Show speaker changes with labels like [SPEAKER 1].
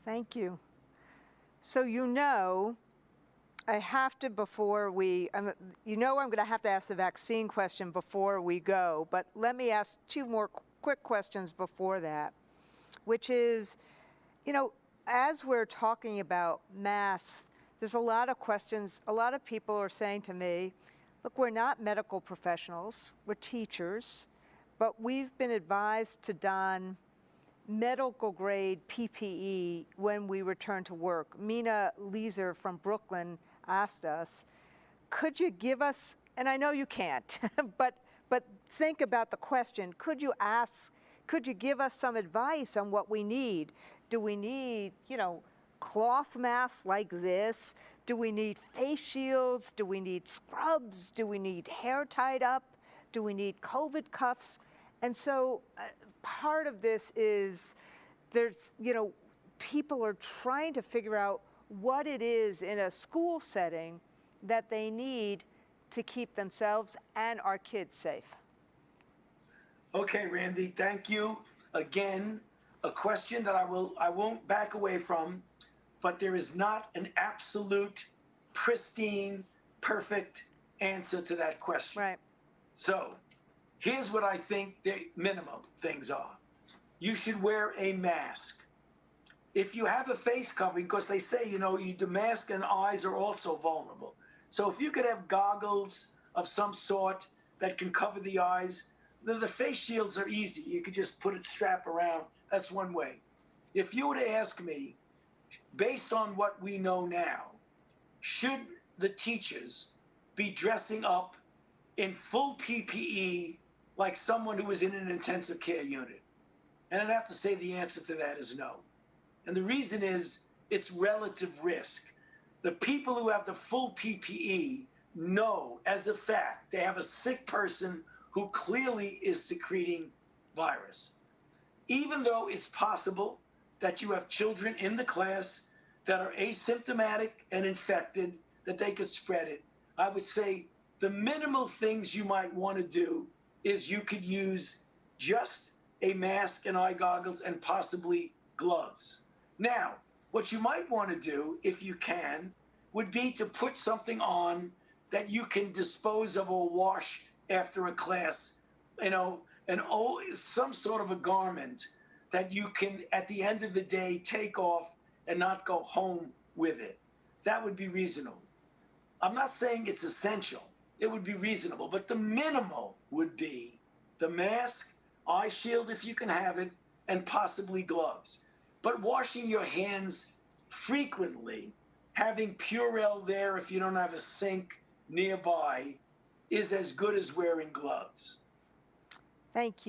[SPEAKER 1] Thank you. So I have to, before we, I'm going to have to ask the vaccine question before we go, but let me ask two more quick questions before that, which is, as we're talking about masks, there's a lot of questions. A lot of people are saying to me, look, we're not medical professionals, we're teachers, but we've been advised to don medical grade PPE when we return to work. Mina Leeser from Brooklyn asked us, could you give us, and I know you can't, but think about the question, could you give us some advice on what we need? Do we need, cloth masks like this? Do we need face shields? Do we need scrubs? Do we need hair tied up? Do we need COVID cuffs? And so part of this is people are trying to figure out what it is in a school setting that they need to keep themselves and our kids safe.
[SPEAKER 2] Okay, Randy, thank you. Again, a question that I won't back away from, but there is not an absolute, pristine, perfect answer to that question.
[SPEAKER 1] Right.
[SPEAKER 2] So here's what I think the minimum things are. You should wear a mask. If you have a face covering, because they say, the mask and eyes are also vulnerable. So if you could have goggles of some sort that can cover the eyes, the face shields are easy. You could just put it strap around. That's one way. If you were to ask me, based on what we know now, should the teachers be dressing up in full PPE like someone who was in an intensive care unit? And I'd have to say the answer to that is no. And the reason is it's relative risk. The people who have the full PPE know as a fact they have a sick person who clearly is secreting virus. Even though it's possible that you have children in the class that are asymptomatic and infected, that they could spread it, I would say the minimal things you might want to do is you could use just a mask and eye goggles and possibly gloves. Now, what you might want to do, if you can, would be to put something on that you can dispose of or wash after a class, some sort of a garment that you can, at the end of the day, take off and not go home with it. That would be reasonable. I'm not saying it's essential. It would be reasonable, but the minimal would be the mask, eye shield if you can have it, and possibly gloves. But washing your hands frequently, having Purell there if you don't have a sink nearby, is as good as wearing gloves.
[SPEAKER 1] Thank you.